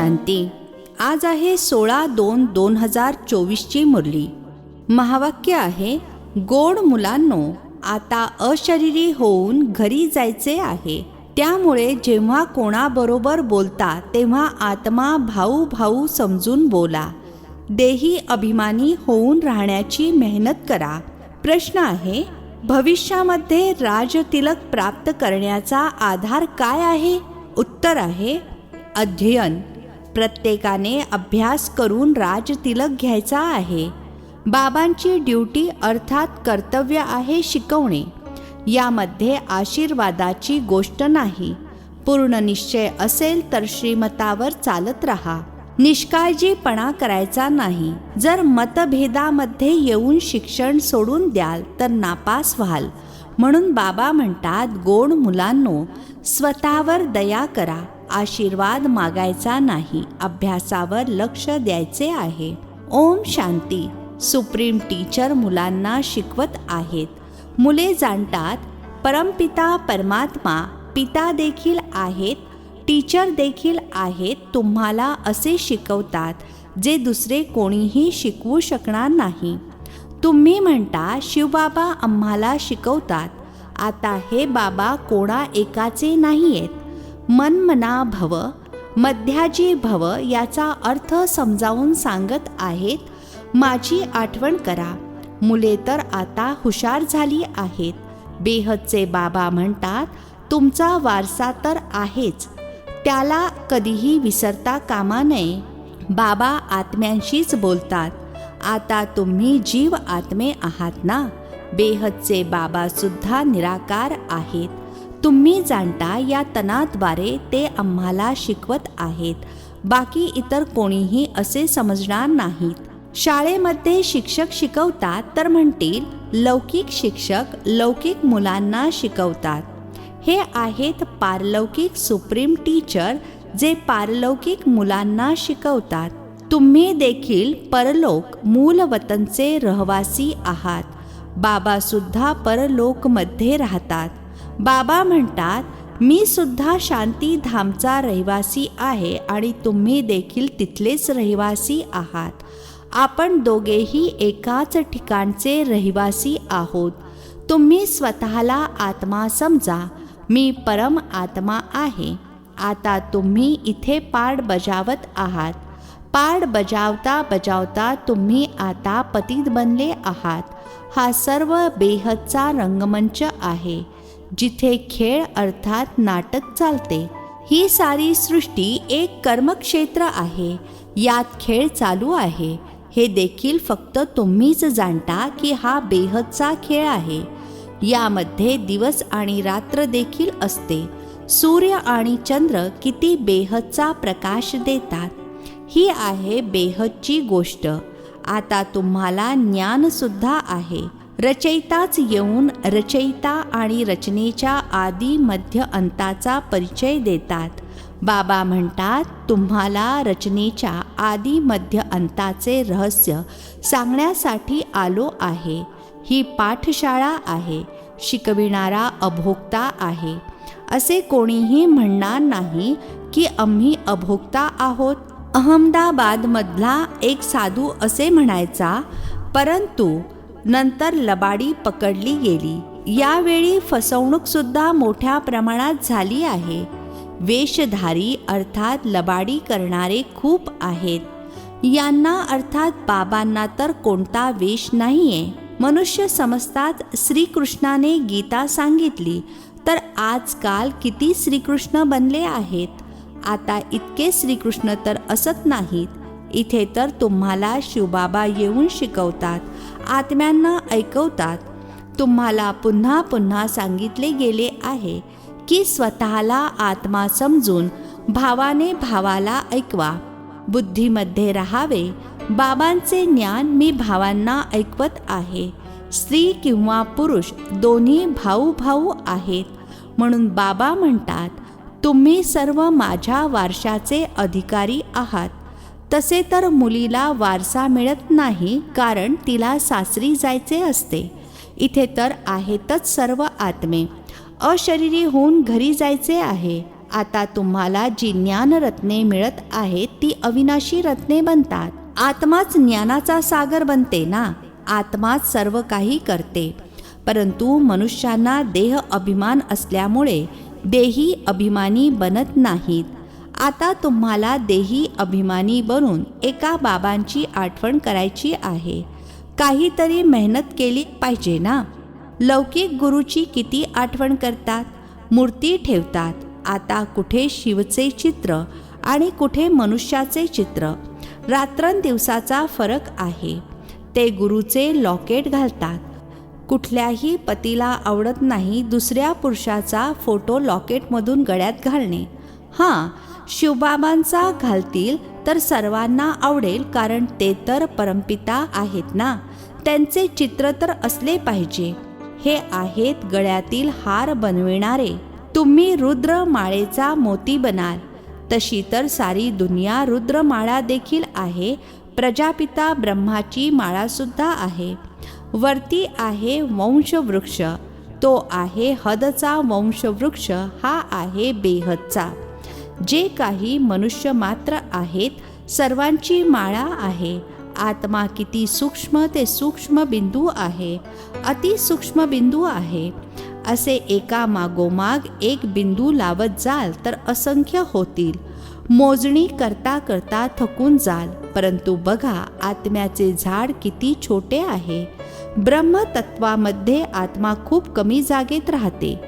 शांती. आज आहे 16/2/2024ची मुरली. महावाक्य आहे, गोड मुलांनो, आता अशरीरी होऊन घरी जायचे आहे. त्यामुळे जेव्हा कोणाबरोबर बोलता तेव्हा आत्मा भाऊ भाऊ समजून बोला. देही अभिमानी होऊन राहण्याची मेहनत करा. प्रश्न आहे, भविष्यामध्ये राजतिलक प्राप्त करण्याचा आधार काय आहे? उत्तर आहे अध्ययन. प्रत्येकाने अभ्यास करून राजतिलक घ्यायचा आहे. बाबांची ड्युटी अर्थात कर्तव्य आहे शिकवणे. यामध्ये आशीर्वादाची गोष्ट नाही. पूर्ण निश्चय असेल तर श्रीमतावर चालत राहा. निष्काळजीपणा करायचा नाही. जर मतभेदामध्ये येऊन शिक्षण सोडून द्याल तर नापास व्हाल. म्हणून बाबा म्हणतात, गोड मुलांनो, स्वतःवर दया करा. आशीर्वाद मागायचा नाही, अभ्यासावर लक्ष द्यायचे आहे. ओम शांती. सुप्रीम टीचर मुलांना शिकवत आहेत. मुले जाणतात परमपिता परमात्मा पिता देखील आहेत, टीचर देखील आहेत. तुम्हाला असे शिकवतात जे दुसरे कोणीही शिकवू शकणार नाही. तुम्ही म्हणता शिवबाबा आम्हाला शिकवतात. आता हे बाबा कोणा एकाचे नाही आहेत. मनमना भव, मध्याजी भव याचा अर्थ समजावून सांगत आहेत. माझी आठवण करा. मुले तर आता हुशार झाली आहेत. बेहदचे बाबा म्हणतात, तुमचा वारसा तर आहेच, त्याला कधीही विसरता कामा नये. बाबा आत्म्यांशीच बोलतात. आता तुम्ही जीव आत्मे आहात ना. बेहदचे बाबा सुद्धा निराकार आहेत. तुम्ही जाणता या तनाद्वारे ते आम्हाला शिकवत आहेत. बाकी इतर कोणीही असे समजणार नाहीत. शाळेमध्ये शिक्षक शिकवतात तर म्हणतील लौकिक शिक्षक लौकिक मुलांना शिकवतात. हे आहेत पारलौकिक सुप्रीम टीचर जे पारलौकिक मुलांना शिकवतात. तुम्ही देखील परलोक मूल वतनचे रहिवासी आहात. बाबा सुद्धा परलोकमध्ये राहतात. बाबा म्हणतात, मी सुद्धा शांतीधामचा रहिवासी आहे आणि तुम्ही देखील तिथलेच रहिवासी आहात. आपण दोघेही एकाच ठिकाणचे रहिवासी आहोत. तुम्ही स्वतःला आत्मा समजा. मी परम आत्मा आहे. आता तुम्ही इथे पाठ बजावत आहात. पाठ बजावता बजावता तुम्ही आता पतित बनले आहात. हा सर्व बेहदचा रंगमंच आहे, जिथे खेळ अर्थात नाटक चालते. ही सारी सृष्टी एक कर्मक्षेत्र आहे. यात खेळ चालू आहे. हे देखील फक्त तुम्हीच जाणता की हा बेहदचा खेळ आहे. यामध्ये दिवस आणि रात्र देखील असते. सूर्य आणि चंद्र किती बेहदचा प्रकाश देतात. ही आहे बेहदची गोष्ट. आता तुम्हाला ज्ञानसुद्धा आहे. रचयिताच येऊन रचयिता आणि रचनेच्या आदी मध्य अंताचा परिचय देतात. बाबा म्हणतात, तुम्हाला रचनेच्या आदी मध्य अंताचे रहस्य सांगण्यासाठी आलो आहे. ही पाठशाळा आहे. शिकविणारा अभोक्ता आहे. असे कोणीही म्हणणार नाही की आम्ही अभोक्ता आहोत. अहमदाबादमधला एक साधू असे म्हणायचा, परंतु नंतर लबाडी पकडली गेली. यावेळी फसवणूकसुद्धा मोठ्या प्रमाणात झाली आहे. वेशधारी अर्थात लबाडी करणारे खूप आहेत. यांना अर्थात बाबांना तर कोणता वेश नाहीये. मनुष्य समजतात श्रीकृष्णाने गीता सांगितली, तर आजकाल किती श्रीकृष्ण बनले आहेत. आता इतके श्रीकृष्ण तर असत नाहीत. इथे तर तुम्हाला शिवबाबा येऊन शिकवतात. आत्म्यांना ऐकवतात. तुम्हाला पुन्हा पुन्हा सांगितले गेले आहे की स्वतःला आत्मा समजून भावाने भावाला ऐकवा. बुद्धीमध्ये राहावे. बाबांचे ज्ञान मी भावांना ऐकवत आहे. स्त्री किंवा पुरुष दोन्ही भाऊ भाऊ आहेत. म्हणून बाबा म्हणतात, तुम्ही सर्व माझ्या वारशाचे अधिकारी आहात. तसे तर मुलीला वारसा मिळत नाही, कारण तिला सासरी जायचे असते. इथे तर आहेतच सर्व आत्मे. अशरीरी होऊन घरी जायचे आहे. आता तुम्हाला जी ज्ञानरत्ने मिळत आहेत ती अविनाशी रत्ने बनतात. आत्माच ज्ञानाचा सागर बनते ना. आत्माच सर्व काही करते. परंतु मनुष्यांना देह अभिमान असल्यामुळे देही अभिमानी बनत नाहीत. आता तुम्हाला देही अभिमानी बनून एका बाबांची आठवण करायची आहे. काहीतरी मेहनत केली पाहिजे ना. लौकिक गुरुची किती आठवण करतात, मूर्ती ठेवतात. आता कुठे शिवचे चित्र आणि कुठे मनुष्याचे चित्र. रात्रंदिवसाचा फरक आहे. ते गुरुचे लॉकेट घालतात. कुठल्याही पतीला आवडत नाही दुसऱ्या पुरुषाचा फोटो लॉकेटमधून गळ्यात घालणे. हां, शिवबाबांचा घालतील तर सर्वांना आवडेल, कारण ते तर परमपिता आहेत ना. त्यांचे चित्र तर असले पाहिजे. हे आहेत गळ्यातील हार बनविणारे. तुम्ही रुद्रमाळेचा मोती बनाल. तशी तर सारी दुनिया रुद्रमाळा देखील आहे. प्रजापिता ब्रह्माची माळासुद्धा आहे. वरती आहे वंशवृक्ष, तो आहे हदचा वंशवृक्ष, हा आहे बेहदचा. जे काही मनुष्य मात्र आहेत सर्वांची माळा आहे. आत्मा किती सूक्ष्म ते सूक्ष्म बिंदू आहे, अतिसूक्ष्म बिंदू आहे. असे एका मागोमाग एक बिंदू लावत जाल तर असंख्य होतील. मोजणी करता करता थकून जाल. परंतु बघा आत्म्याचे झाड किती छोटे आहे. ब्रह्मतत्वामध्ये आत्मा खूप कमी जागेत राहते.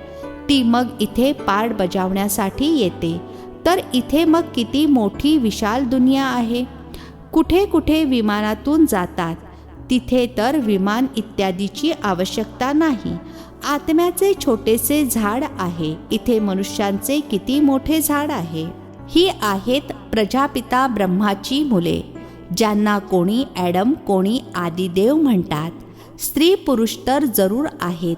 ती मग इथे पार्ट बजावण्यासाठी येते. तर इथे मग किती मोठी विशाल दुनिया आहे. कुठे कुठे विमानातून जातात, तिथे तर विमान इत्यादीची आवश्यकता नाही. आत्म्याचे छोटेसे झाड आहे. इथे मनुष्यांचे किती मोठे झाड आहे. ही आहेत प्रजापिता ब्रह्माची मुले, ज्यांना कोणी ॲडम कोणी आदिदेव म्हणतात. स्त्री पुरुष तर जरूर आहेत.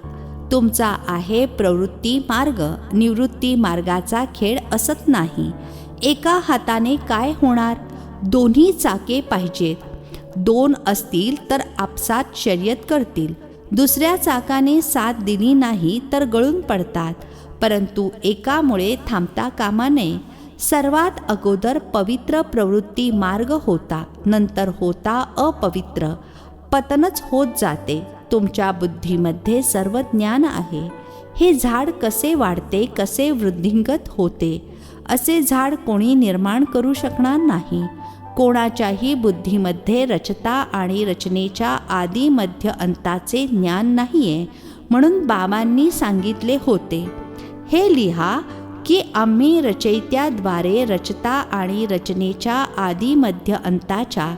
तुमचा आहे प्रवृत्ती मार्ग, निवृत्ती मार्गाचा खेळ असत नाही. एका हाताने काय होणार, दोन्ही चाके पाहिजेत. दोन असतील तर आपसात शर्यत करतील. दुसऱ्या चाकाने साथ दिली नाही तर गळून पडतात. परंतु एकामुळे थांबता कामा नये. सर्वात अगोदर पवित्र प्रवृत्ती मार्ग होता, नंतर होता अपवित्र. पतनच होत जाते. तुमच्या बुद्धीमध्ये सर्व ज्ञान आहे. हे झाड कसे वाढते, कसे वृद्धिंगत होते, असे झाड कोणी निर्माण करू शकणार नाही. कोणाच्याही बुद्धीमध्ये रचता आणि रचनेच्या आदी मध्य अंताचे ज्ञान नाहीये. म्हणून बाबांनी सांगितले होते, हे लिहा की आम्ही रचयित्याद्वारे रचता आणि रचनेच्या आदी मध्य अंताच्या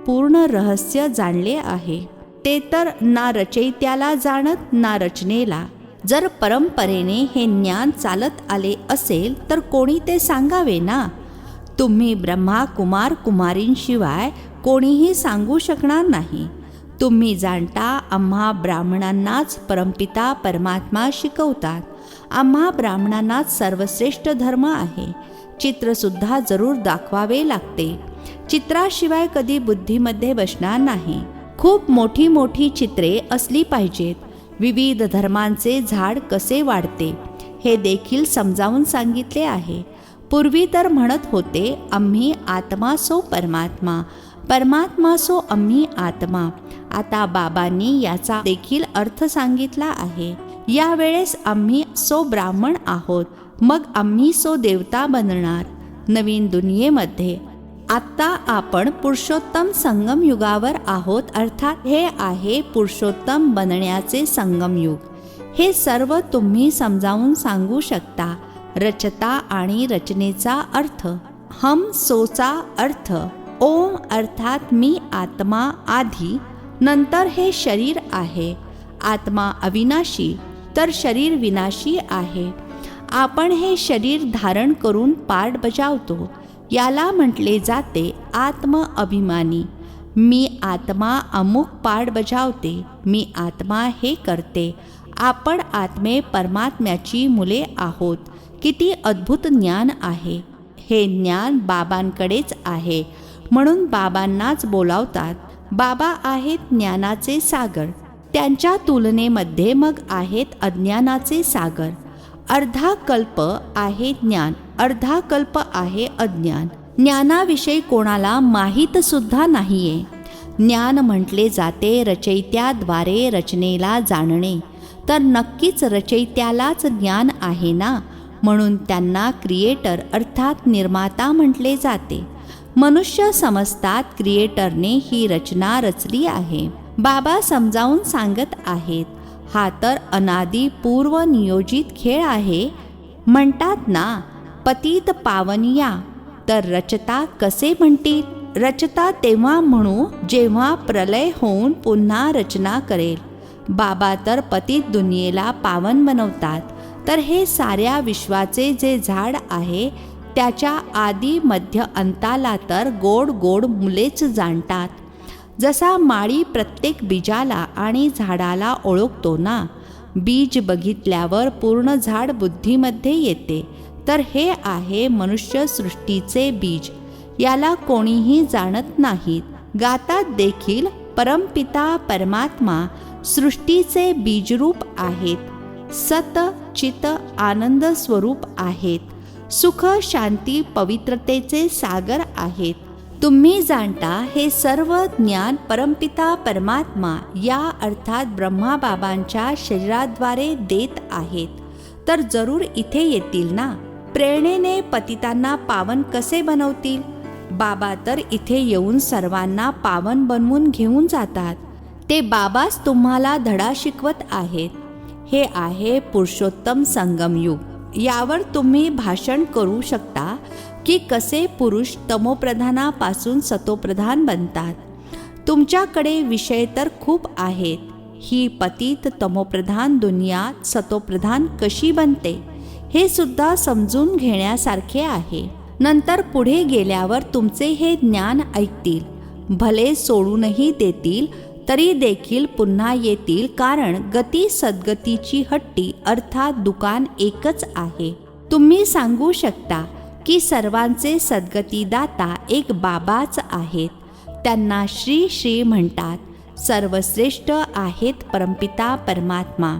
पूर्ण रहस्य जाणले आहे. ते तर ना रचयित्याला जाणत ना रचनेला. जर परंपरेने हे ज्ञान चालत आले असेल तर कोणी ते सांगावे ना. तुम्ही ब्रह्मा कुमार कुमारींशिवाय कोणीही सांगू शकणार नाही. तुम्ही जाणता आम्हा ब्राह्मणांनाच परमपिता परमात्मा शिकवतात. आम्हा ब्राह्मणांनाच सर्वश्रेष्ठ धर्म आहे. चित्रसुद्धा जरूर दाखवावे लागते. चित्राशिवाय कधी बुद्धीमध्ये बसणार नाही. खूप मोठी मोठी चित्रे असली पाहिजेत. विविध धर्मांचे झाड कसे वाढते हे देखील समजावून सांगितले आहे. पूर्वी तर म्हणत होते आम्ही आत्मा सो परमात्मा, परमात्मा सो आम्ही आत्मा. आता बाबांनी याचा देखील अर्थ सांगितला आहे. यावेळेस आम्ही सो ब्राह्मण आहोत, मग आम्ही सो देवता बनणार नवीन दुनियेमध्ये. आत्ता आपण पुरुषोत्तम संगम युगावर आहोत. अर्थात हे आहे पुरुषोत्तम बनण्याचे संगम युग. हे सर्व तुम्ही समजावून सांगू शकता. रचता आणि रचनेचा अर्थ, हम सोचा अर्थ, ओम अर्थात मी आत्मा आधी, नंतर हे शरीर आहे. आत्मा अविनाशी तर शरीर विनाशी आहे. आपण हे शरीर धारण करून पार्ट बजावतो. याला म्हटले जाते आत्म अभिमानी. मी आत्मा अमुक पार्ट बजावते, मी आत्मा हे करते. आपण आत्मे परमात्म्याची मुले आहोत. किती अद्भुत ज्ञान आहे. हे ज्ञान बाबांकडेच आहे. म्हणून बाबांनाच बोलावतात. बाबा आहेत ज्ञानाचे सागर. त्यांच्या तुलनेमध्ये मग आहेत अज्ञानाचे सागर. अर्धा कल्प आहे ज्ञान, अर्धा कल्प आहे अज्ञान. ज्ञानाविषयी कोणाला माहीत सुद्धा नाहीये. ज्ञान म्हटले जाते रचयित्याद्वारे रचनेला जाणणे, तर नक्कीच रचयित्यालाच ज्ञान आहे ना, म्हणून त्यांना क्रिएटर अर्थात निर्माता म्हटले जाते. मनुष्य समजतात क्रिएटरने ही रचना रचली आहे. बाबा समजावून सांगत आहेत, हा तर अनादी पूर्व नियोजित खेळ आहे. म्हणतात ना, पतित पावनिया, तर रचता कसे म्हणतील? रचता तेव्हा म्हणू जेव्हा प्रलय होऊन पुन्हा रचना करेल. बाबा तर पतित दुनियेला पावन बनवतात. तर हे साऱ्या विश्वाचे जे झाड आहे त्याच्या आदी मध्य अंताला तर गोड गोड मुलेच जाणतात. जसा माळी प्रत्येक बीजाला आणि झाडाला ओळखतो ना, बीज बघितल्यावर पूर्ण झाड बुद्धीमध्ये येते. तर हे आहे मनुष्य सृष्टीचे बीज. याला कोणीही जाणत नाहीत. गातात देखील परमपिता परमात्मा सृष्टीचे बीजरूप आहेत. सत चित आनंद स्वरूप आहेत. सुख शांती पवित्रतेचे सागर आहेत. तुम्ही जाणता हे सर्व ज्ञान परमपिता परमात्मा या अर्थात ब्रह्माबाबांच्या शरीराद्वारे देत आहेत. तर जरूर इथे येतील ना. प्रेरणेने पतितांना पावन कसे बनवतील? बाबा तर इथे येऊन सर्वांना पावन बनवून घेऊन जातात. ते बाबाच तुम्हाला धडा शिकवत आहेत. हे आहे पुरुषोत्तम संगमयुग. यावर तुम्ही भाषण करू शकता की कसे पुरुष तमोप्रधानापासून सतोप्रधान बनतात. तुमच्याकडे विषय तर खूप आहेत. ही पतित तमोप्रधान दुनिया सतोप्रधान कशी बनते हे सुद्धा समजून घेण्यासारखे आहे. नंतर पुढे गेल्यावर तुमचे हे ज्ञान ऐकतील. भले सोडूनही देतील तरी देखील पुन्हा येतील, कारण गती सद्गतीची हट्टी अर्थात दुकान एकच आहे. तुम्ही सांगू शकता की सर्वांचे सद्गतीदाता एक बाबाच आहेत. त्यांना श्री श्री म्हणतात. सर्वश्रेष्ठ आहेत परमपिता परमात्मा.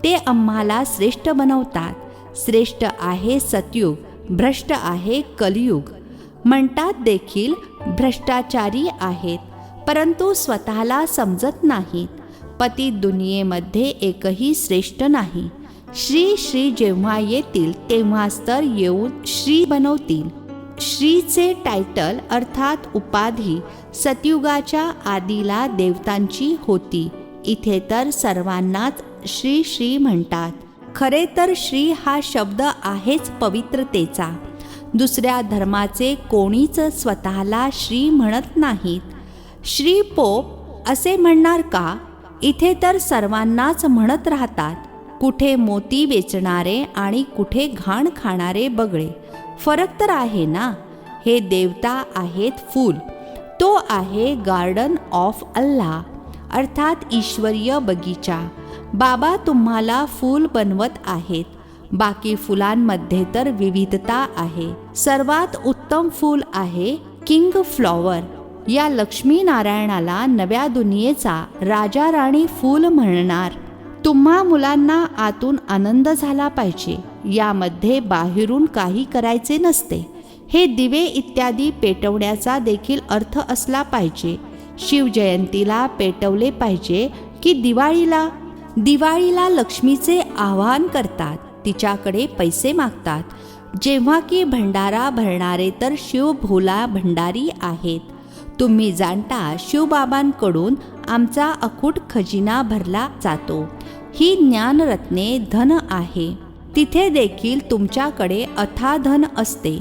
ते आम्हाला श्रेष्ठ बनवतात. श्रेष्ठ आहे सतयुग, भ्रष्ट आहे कलियुग. म्हणतात देखील भ्रष्टाचारी आहेत, परंतु स्वतःला समजत नाहीत. पतित दुनियेमध्ये एकही श्रेष्ठ नाही. श्री श्री जेव्हा येतील तेव्हाच तर येऊन श्री बनवतील. श्रीचे टायटल अर्थात उपाधी सतयुगाच्या आदिला देवतांची होती. इथे तर सर्वांनाच श्री श्री म्हणतात. खरे तर श्री हा शब्द आहेच पवित्रतेचा. दुसऱ्या धर्माचे कोणीच स्वतःला श्री म्हणत नाहीत. श्री पोप असे म्हणणार का? इथे तर सर्वांनाच म्हणत राहतात. कुठे मोती वेचणारे आणि कुठे घाण खाणारे बगळे. फरक तर आहे ना. हे देवता आहेत फूल. तो आहे गार्डन ऑफ अल्लाह अर्थात ईश्वरीय बगीचा. बाबा तुम्हाला फूल बनवत आहेत. बाकी फुलांमध्ये तर विविधता आहे. सर्वात उत्तम फूल आहे किंग फ्लॉवर. या लक्ष्मीनारायणाला नव्या दुनियेचा राजा राणी फूल म्हणणार. तुम्हा मुलांना आतून आनंद झाला पाहिजे. यामध्ये बाहेरून काही करायचे नसते. हे दिवे इत्यादी पेटवण्याचा देखील अर्थ असला पाहिजे. शिवजयंतीला पेटवले पाहिजे की दिवाळीला? दिवाळीला लक्ष्मीचे आवाहन करतात, तिच्याकडे पैसे मागतात. जेव्हा की भंडारा भरणारे तर शिव भोला भंडारी आहेत. तुम्ही जाणता शिवबाबांकडून आमचा अखूट खजिना भरला जातो. ही ज्ञानरत्ने धन आहे. तिथे देखील तुमच्याकडे अथाधन असते.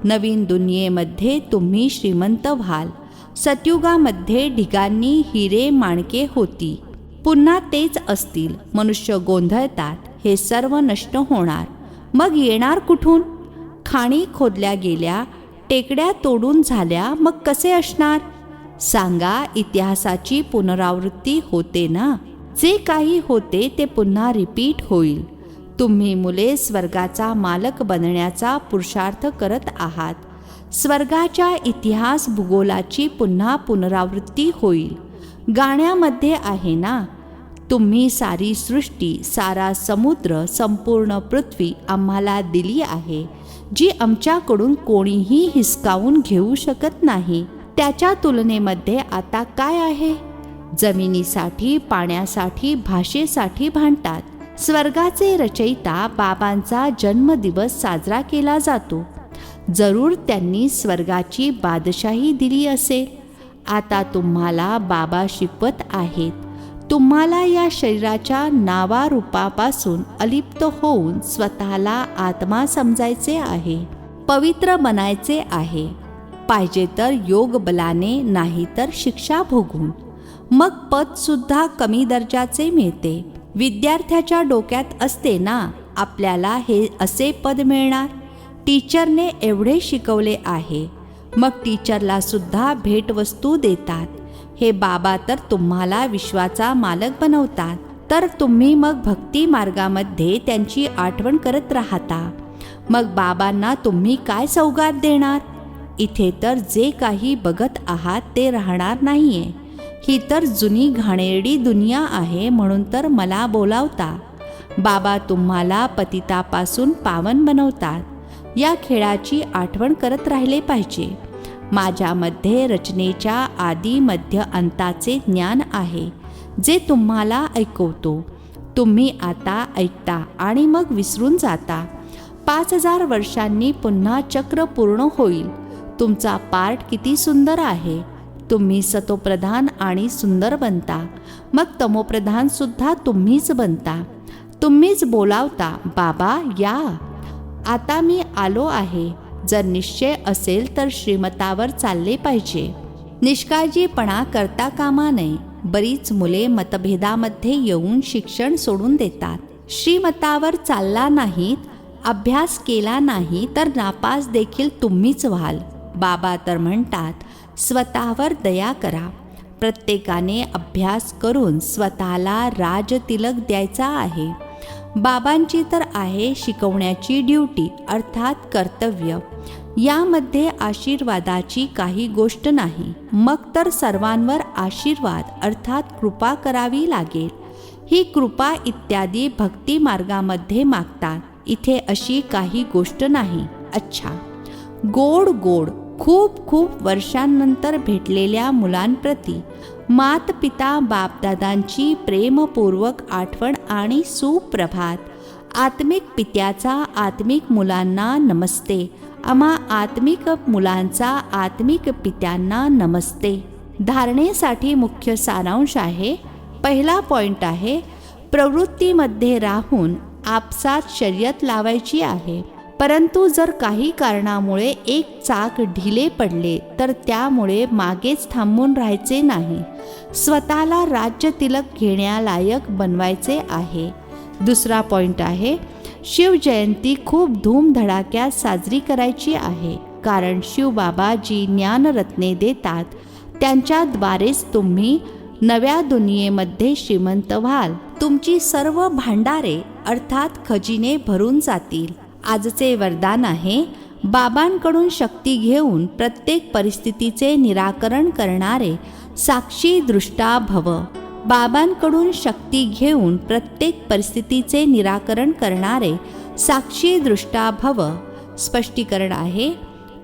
नवीन दुनियेमध्ये तुम्ही श्रीमंत व्हाल. सतयुगामध्ये ढिगांनी हिरे माणके होती. पुन्हा तेच असतील. मनुष्य गोंधळतात. हे सर्व नष्ट होणार. मग येणार कुठून? खाणी खोदल्या गेल्या, टेकड्या तोडून झाल्या, मग कसे असणार? सांगा. इतिहासाची पुनरावृत्ती होते ना. जे काही होते ते पुन्हा रिपीट होईल. तुम्ही मुले स्वर्गाचा मालक बनण्याचा पुरुषार्थ करत आहात. स्वर्गाच्या इतिहास भूगोलाची पुन्हा पुनरावृत्ती होईल. गाण्यामध्ये आहे ना, तुम्ही सारी सृष्टी, सारा समुद्र, संपूर्ण पृथ्वी आम्हाला दिली आहे, जी आमच्याकडून कोणीही हिसकावून घेऊ शकत नाही. त्याच्या तुलनेमध्ये आता काय आहे? जमिनीसाठी, पाण्यासाठी, भाषेसाठी भांडतात. स्वर्गाचे रचयिता बाबांचा जन्मदिवस साजरा केला जातो. जरूर त्यांनी स्वर्गाची बादशाही दिली असेल. आता तुम्हाला बाबा शिकवत आहेत. तुम्हाला या शरीराच्या नावारूपापासून अलिप्त होऊन स्वतःला आत्मा समजायचे आहे, पवित्र बनायचे आहे. पाहिजे तर योग बलाने, नाही तर शिक्षा भोगून. मग पद सुद्धा कमी दर्जाचे मिळते. विद्यार्थ्याच्या डोक्यात असते ना, आपल्याला हे असे पद मिळणार. टीचरने एवढे शिकवले आहे, मग टीचरला सुद्धा भेटवस्तू देतात. हे बाबा तर तुम्हाला विश्वाचा मालक बनवतात. तर तुम्ही मग भक्ती मार्गामध्ये त्यांची आठवण करत राहता. मग बाबांना तुम्ही काय सौगात देणार? इथे तर जे काही बघत आहात ते राहणार नाहीये. ही तर जुनी घाणेरडी दुनिया आहे, म्हणून तर मला बोलावता. बाबा तुम्हाला पतितापासून पावन बनवतात. या खेळाची आठवण करत राहिले पाहिजे. माझ्यामध्ये रचनेच्या आदी मध्य अंताचे ज्ञान आहे, जे तुम्हाला ऐकवतो. तुम्ही आता ऐकता आणि मग विसरून जाता. 5000 वर्षांनी पुन्हा चक्र पूर्ण होईल. तुमचा पार्ट किती सुंदर आहे. तुम्ही सतोप्रधान आणि सुंदर बनता. मग तमोप्रधान सुद्धा तुम्हीच बनता. तुम्हीच बोलावता, बाबा या, आता मी आलो आहे. जर निश्चय असेल तर श्रीमतावर चालले पाहिजे. निष्काळजीपणा करता कामा नये. बरीच मुले मतभेदामध्ये येऊन शिक्षण सोडून देतात. श्रीमतावर चालला नाहीत, अभ्यास केला नाही तर नापास देखील तुम्हीच व्हाल. बाबा तर म्हणतात, स्वतःवर दया करा. प्रत्येकाने अभ्यास करून स्वतःला राजतिलक द्यायचा आहे. बाबांची तर आहे शिकवण्याची ड्युटी, अर्थात कर्तव्य. यामध्ये आशीर्वादाची काही गोष्ट नाही. मग तर सर्वांवर आशीर्वाद अर्थात कृपा करावी लागेल. ही कृपा इत्यादी भक्ती मार्गामध्ये मागतात. इथे अशी काही गोष्ट नाही. अच्छा, गोड गोड खूप खूप वर्षांनंतर भेटलेल्या मुलांप्रती मात पिता बापदादांची प्रेमपूर्वक आठवण आणि सुप्रभात. आत्मिक पित्याचा आत्मिक मुलांना नमस्ते. आम्हा आत्मिक मुलांचा आत्मिक पित्यांना नमस्ते. धारणेसाठी मुख्य सारांश आहे. पहिला पॉइंट आहे, प्रवृत्तीमध्ये राहून आपसात शर्यत लावायची आहे. परंतु जर काही कारणामुळे एक चाक ढिले पडले तर त्यामुळे मागेच थांबून राहायचे नाही. स्वतःला राज्य तिलक घेण्यालायक बनवायचे आहे. दुसरा पॉइंट आहे, शिवजयंती खूप धूमधडाक्यात साजरी करायची आहे. कारण शिवबाबा जी ज्ञानरत्ने देतात त्यांच्याद्वारेच तुम्ही नव्या दुनियेमध्ये श्रीमंत व्हाल. तुमची सर्व भांडारे अर्थात खजिने भरून जातील. आजचे वरदान आहे, बाबांकडून शक्ती घेऊन प्रत्येक परिस्थितीचे निराकरण करणारे साक्षी दृष्टा भव. बाबांकडून शक्ती घेऊन प्रत्येक परिस्थितीचे निराकरण करणारे साक्षी दृष्टा भव. स्पष्टीकरण आहे,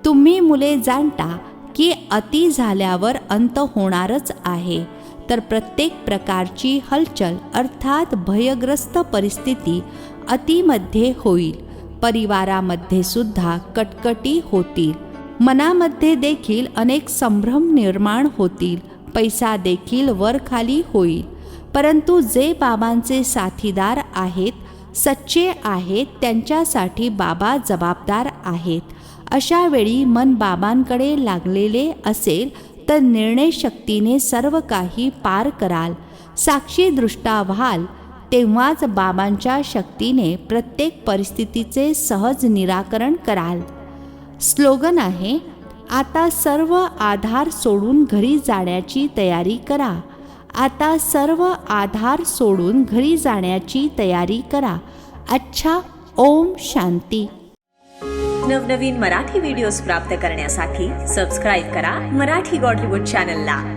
तुम्ही मुले जाणता की अति झाल्यावर अंत होणारच आहे. तर प्रत्येक प्रकारची हलचल अर्थात भयग्रस्त परिस्थिती अतिमध्ये होईल. परिवारामध्ये सुद्धा कटकटी होतील. मनामध्ये देखील अनेक संभ्रम निर्माण होतील. पैसा देखील वर खाली होईल. परंतु जे बाबांचे साथीदार आहेत, सच्चे आहेत, त्यांच्यासाठी बाबा जबाबदार आहेत. अशा वेळी मन बाबांकडे लागलेले असेल तर निर्णय शक्तीने सर्व काही पार कराल. साक्षी दृष्टा व्हाल. तेव्हाच बाबांच्या शक्तीने प्रत्येक परिस्थितीचे सहज निराकरण कराल. स्लोगन आहे, आता सर्व आधार सोडून घरी जाण्याची तयारी करा. आता सर्व आधार सोडून घरी जाण्याची तयारी करा. अच्छा, ओम शांती. नवनवीन मराठी व्हिडिओज प्राप्त करण्यासाठी सबस्क्राईब करा मराठी गॉड रिपोर्ट चॅनलला.